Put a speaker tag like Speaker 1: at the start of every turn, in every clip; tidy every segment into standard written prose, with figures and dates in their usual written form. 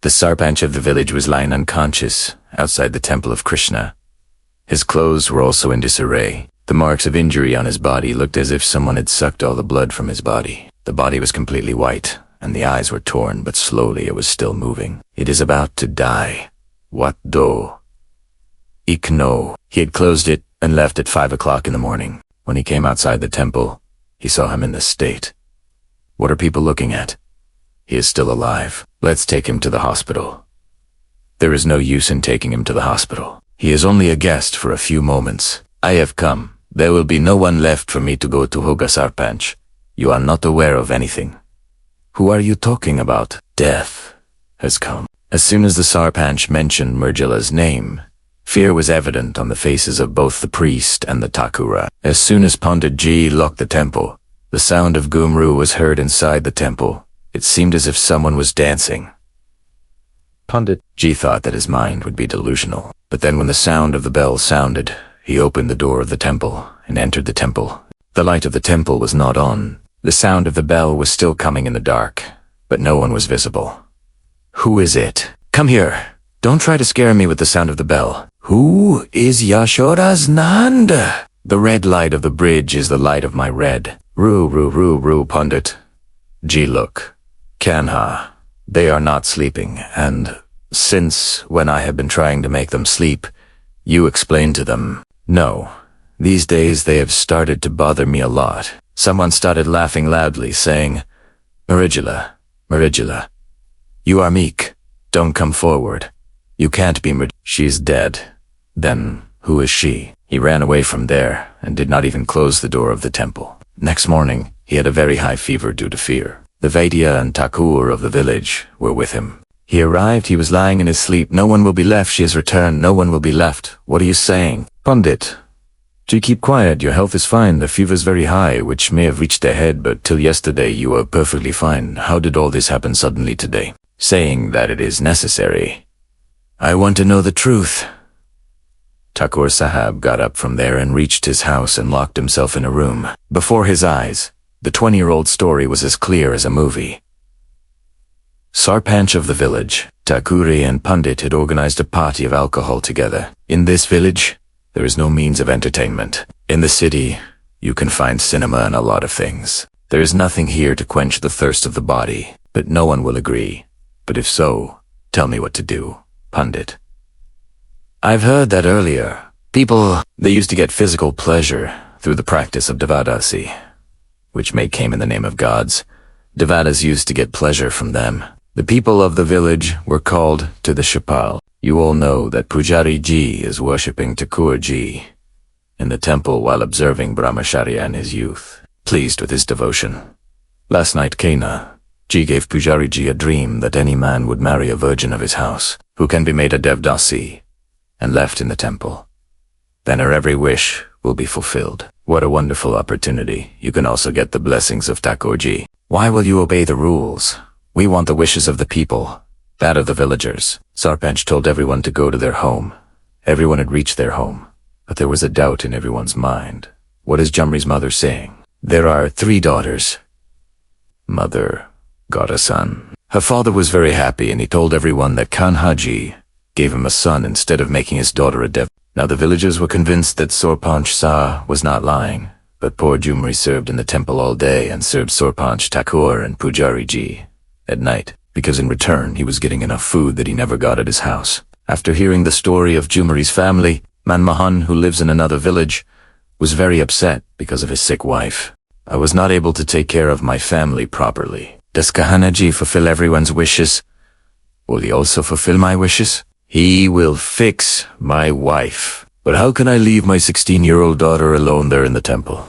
Speaker 1: The sarpanch of the village was lying unconscious outside the temple of Krishna. His clothes were also in disarray. The marks of injury on his body looked as if someone had sucked all the blood from his body. The body was completely white, and the eyes were torn, but slowly it was still moving. It is about to die. What do? Ik no. He had closed it and left at 5 o'clock in the morning. When he came outside the temple, he saw him in this state. What are people looking at? He is still alive. Let's take him to the hospital. There is no use in taking him to the hospital. He is only a guest for a few moments. I have come. There will be no one left for me to go to Hoga Sarpanch. You are not aware of anything. Who are you talking about? Death has come. As soon as the sarpanch mentioned Murgila's name, fear was evident on the faces of both the priest and the Thakura. As soon as Pandit Ji locked the temple, the sound of Gumru was heard inside the temple. It seemed as if someone was dancing. Pandit Ji thought that his mind would be delusional. But then when the sound of the bell sounded, he opened the door of the temple and entered the temple. The light of the temple was not on. The sound of the bell was still coming in the dark, but no one was visible. Who is it? Come here. Don't try to scare me with the sound of the bell. Who is Yashoda's Nanda? The red light of the bridge is the light of my red. Ru, Pandit. Ji, look. Kanha. They are not sleeping, and since when I have been trying to make them sleep, you explain to them. No. These days they have started to bother me a lot. Someone started laughing loudly, saying, Marigula, you are meek. Don't come forward. You can't be She's dead. Then, who is she? He ran away from there, and did not even close the door of the temple. Next morning, he had a very high fever due to fear. The Vaidya and Thakur of the village were with him. He arrived, he was lying in his sleep. No one will be left, she has returned, no one will be left. What are you saying? Pandit. Do keep quiet, your health is fine, the fever is very high, which may have reached the head, but till yesterday you were perfectly fine. How did all this happen suddenly today? Saying that it is necessary. I want to know the truth. Thakur Sahab got up from there and reached his house and locked himself in a room. Before his eyes, the 20-year-old story was as clear as a movie. Sarpanch of the village, Thakuri and Pandit had organized a party of alcohol together. In this village, there is no means of entertainment. In the city, you can find cinema and a lot of things. There is nothing here to quench the thirst of the body, but no one will agree. But if so, tell me what to do, Pandit. I've heard that earlier. People, they used to get physical pleasure through the practice of Devdasi, which came in the name of gods. Devatas used to get pleasure from them. The people of the village were called to the Shapal. You all know that Pujari Ji is worshipping Thakur Ji in the temple while observing Brahmacharya in his youth, pleased with his devotion. Last night Kena Ji gave Pujari Ji a dream that any man would marry a virgin of his house, who can be made a Devdasi, and left in the temple. Then her every wish will be fulfilled. What a wonderful opportunity. You can also get the blessings of Thakur Ji. Why will you obey the rules? We want the wishes of the people, that of the villagers. Sarpanch told everyone to go to their home. Everyone had reached their home, but there was a doubt in everyone's mind. What is Jumri's mother saying? There are 3 daughters. Mother got a son. Her father was very happy, and he told everyone that Kanhaji gave him a son instead of making his daughter a dev. Now the villagers were convinced that Sarpanch Sah was not lying, but poor Jumri served in the temple all day and served Sarpanch Thakur and Pujari Ji at night, because in return he was getting enough food that he never got at his house. After hearing the story of Jumri's family, Manmohan, who lives in another village, was very upset because of his sick wife. I was not able to take care of my family properly. Does Kahanaji fulfill everyone's wishes? Will he also fulfill my wishes? He will fix my wife. But how can I leave my 16-year-old daughter alone there in the temple?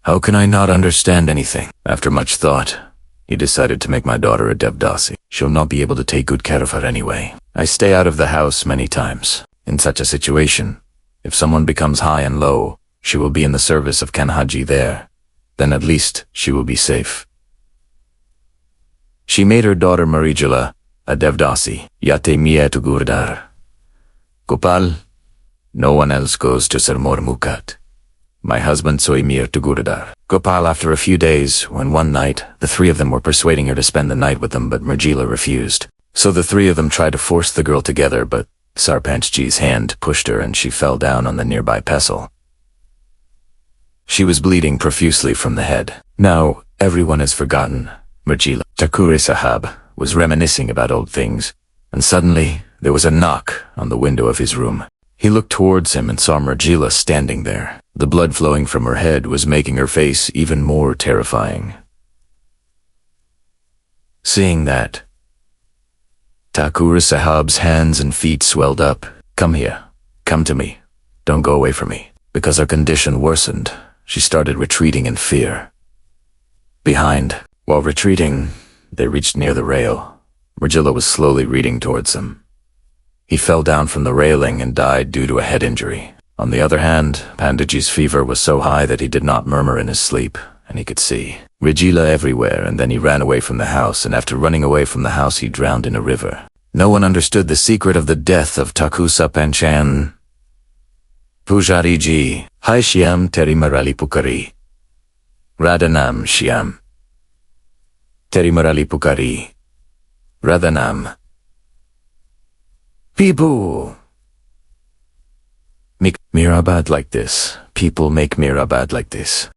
Speaker 1: How can I not understand anything? After much thought, he decided to make my daughter a Devdasi. She'll not be able to take good care of her anyway. I stay out of the house many times. In such a situation, if someone becomes high and low, she will be in the service of Kanhaji there. Then at least she will be safe. She made her daughter Marijula a Devdasi. Yate miya to Gurdar. Gopal, no one else goes to Sarmor Mukat. My husband Soimir to Gurdar. Gopal, after a few days, when one night the 3 of them were persuading her to spend the night with them, but Marjila refused. So the three of them tried to force the girl together, but Sarpanchji's hand pushed her and she fell down on the nearby pestle. She was bleeding profusely from the head. Now, everyone has forgotten. Murjila Thakur Sahab was reminiscing about old things, and suddenly there was a knock on the window of his room. He looked towards him and saw Murjila standing there. The blood flowing from her head was making her face even more terrifying. Seeing that, Thakur Sahab's hands and feet swelled up. "Come here. Come to me. Don't go away from me." Because her condition worsened, she started retreating in fear. Behind, while retreating, they reached near the rail. Murjila was slowly reading towards them. He fell down from the railing and died due to a head injury. On the other hand, Panditji's fever was so high that he did not murmur in his sleep, and he could see Murjila everywhere, and then he ran away from the house, and after running away from the house he drowned in a river. No one understood the secret of the death of Thakur Sarpanchji. Pujari ji, Hai Shyam Teri Marali Pukari. Radhanam Shyam. Teri Marali Pukari. Radhanam. People make Mirabad like this. People make Mirabad like this.